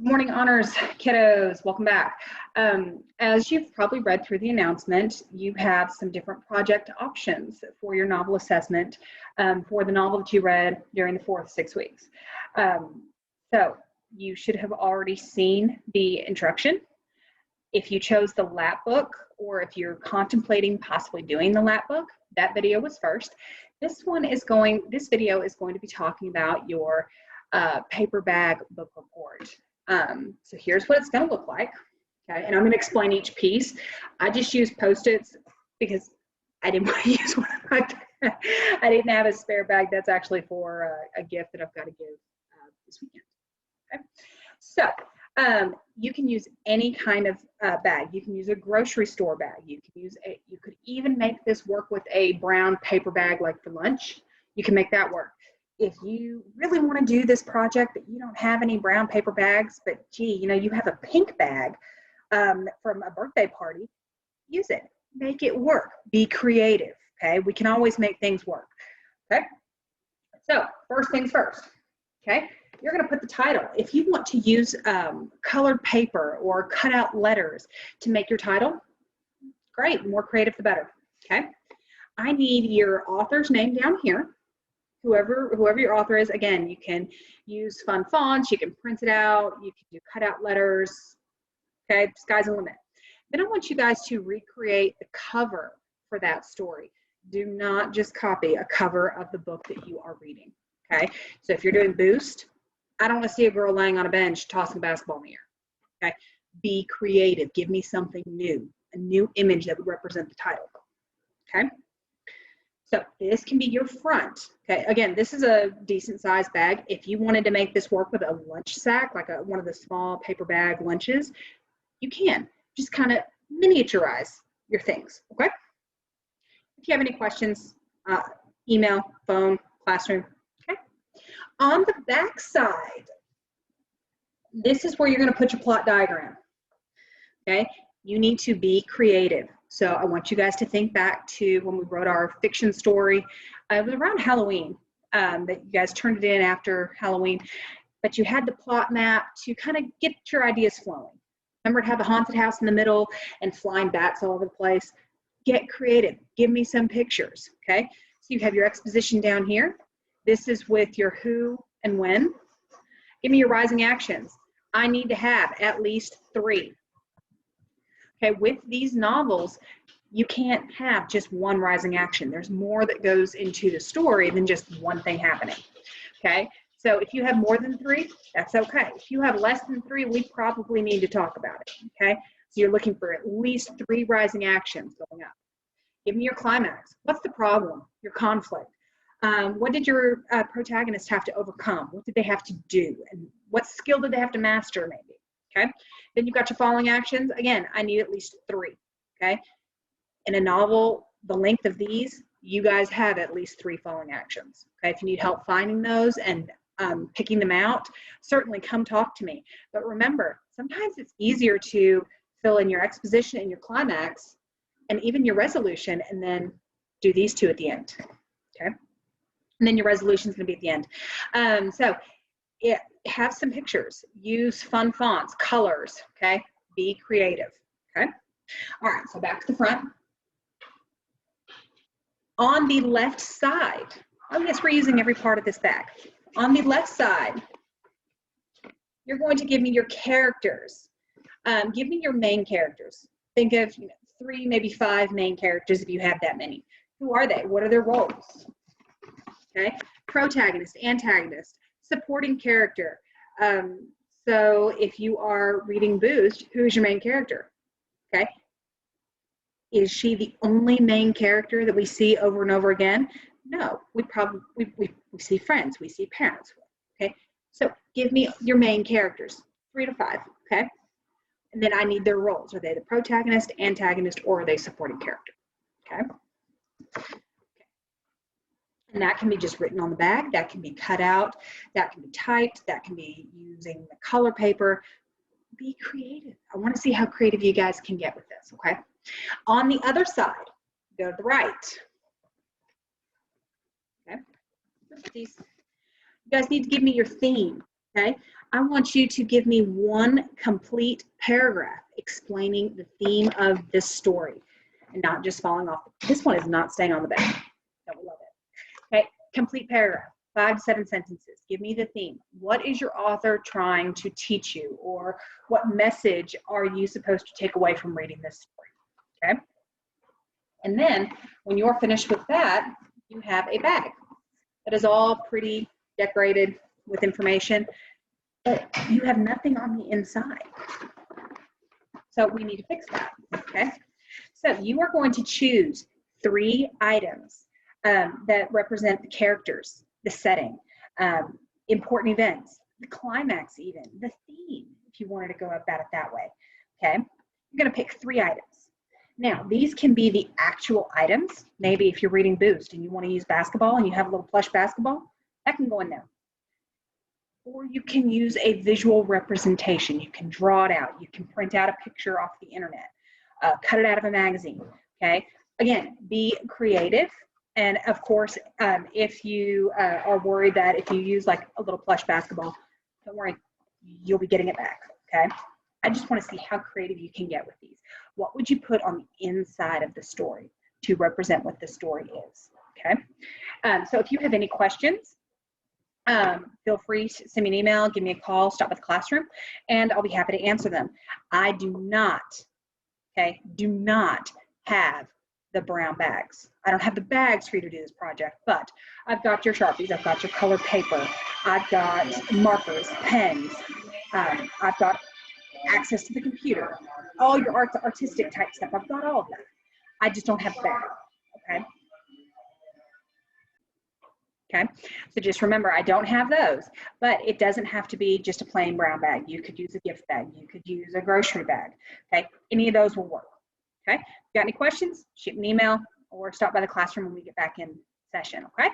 Morning honors, kiddos, welcome back. As you've probably read through the announcement, you have some different project options for your novel assessment for the novel that you read during the 4th 6 weeks. So you should have already seen the instruction. If you chose the lap book, or if you're contemplating possibly doing the lap book, that video was first. This video is going to be talking about your paper bag book report. So here's what it's going to look like. Okay, and I'm going to explain each piece. I just used Post-its because I didn't want to use one of my I didn't have a spare bag. That's actually for a gift that I've got to give this weekend. Okay, so you can use any kind of bag. You can use a grocery store bag. You could even make this work with a brown paper bag, like for lunch. You can make that work. If you really want to do this project, but you don't have any brown paper bags, but gee, you have a pink bag from a birthday party, use it. Make it work. Be creative. Okay, we can always make things work. Okay, so first things first. Okay, you're going to put the title. If you want to use colored paper or cut out letters to make your title, great. The more creative, the better. Okay, I need your author's name down here. Whoever your author is. Again, you can use fun fonts, you can print it out, you can do cutout letters. Okay, sky's the limit. Then I want you guys to recreate the cover for that story. Do not just copy a cover of the book that you are reading. Okay, so if you're doing Boost, I don't want to see a girl laying on a bench tossing a basketball in the air. Okay, be creative. Give me something new, a new image that would represent the title. Okay. So this can be your front. Okay, again, this is a decent sized bag. If you wanted to make this work with a lunch sack, like one of the small paper bag lunches, you can. Just kind of miniaturize your things, okay? If you have any questions, email, phone, classroom, okay? On the back side, this is where you're gonna put your plot diagram, okay? You need to be creative. So I want you guys to think back to when we wrote our fiction story. It was around Halloween that you guys turned it in after Halloween, but you had the plot map to kind of get your ideas flowing. Remember to have a haunted house in the middle and flying bats all over the place? Get creative. Give me some pictures, okay? So you have your exposition down here. This is with your who and when. Give me your rising actions. I need to have at least 3. Okay, with these novels, you can't have just one rising action. There's more that goes into the story than just one thing happening. Okay, so if you have more than 3, that's okay. If you have less than 3, we probably need to talk about it. Okay, so you're looking for at least 3 rising actions going up. Give me your climax. What's the problem? Your conflict. What did your protagonist have to overcome? What did they have to do? And what skill did they have to master, maybe? Okay, then you've got your following actions. Again, I need at least 3, okay? In a novel, the length of these, you guys have at least 3 following actions, okay? If you need help finding those and picking them out, certainly come talk to me. But remember, sometimes it's easier to fill in your exposition and your climax and even your resolution and then do these 2 at the end, okay? And then your resolution is going to be at the end. Have some pictures, use fun fonts, colors, okay? Be creative, okay? All right, so back to the front. On the left side, oh yes, we're using every part of this bag. On the left side, you're going to give me your characters. Give me your main characters. Think of 3, maybe 5 main characters if you have that many. Who are they? What are their roles? Okay, protagonist, antagonist, supporting character. So if you are reading Boost, who is your main character? Okay, is she the only main character that we see over and over again? No, we see friends, we see parents. Okay, so give me your main characters, 3 to 5. Okay, and then I need their roles. Are they the protagonist, antagonist, or are they supporting character? Okay. And that can be just written on the bag, that can be cut out, that can be typed, that can be using the color paper. Be creative. I want to see how creative you guys can get with this, okay? On the other side, go to the right. Okay. You guys need to give me your theme. Okay, I want you to give me one complete paragraph explaining the theme of this story and not just falling off. This one is not staying on the back. Don't love it. Okay, complete paragraph, 5 to 7 sentences. Give me the theme. What is your author trying to teach you, or what message are you supposed to take away from reading this story? Okay, and then when you're finished with that, you have a bag that is all pretty decorated with information, but you have nothing on the inside. So we need to fix that, okay? So you are going to choose 3 items that represent the characters, the setting, important events, the climax even, the theme, if you wanted to go about it that way, okay? You're gonna pick 3 items. Now, these can be the actual items. Maybe if you're reading Boost and you wanna use basketball and you have a little plush basketball, that can go in there. Or you can use a visual representation. You can draw it out. You can print out a picture off the internet, cut it out of a magazine, okay? Again, be creative. And of course, if you are worried that if you use like a little plush basketball, don't worry, you'll be getting it back, okay? I just want to see how creative you can get with these. What would you put on the inside of the story to represent what the story is, okay? So if you have any questions, feel free to send me an email, give me a call, stop by the classroom, and I'll be happy to answer them. I do not, okay, do not have the brown bags. I don't have the bags for you to do this project, but I've got your Sharpies, I've got your colored paper, I've got markers, pens, I've got access to the computer, all your artistic type stuff. I've got all of that. I just don't have the bag, okay? Okay, so just remember, I don't have those, but it doesn't have to be just a plain brown bag. You could use a gift bag. You could use a grocery bag. Okay, any of those will work. Okay, if you got any questions, shoot me an email or stop by the classroom when we get back in session. Okay.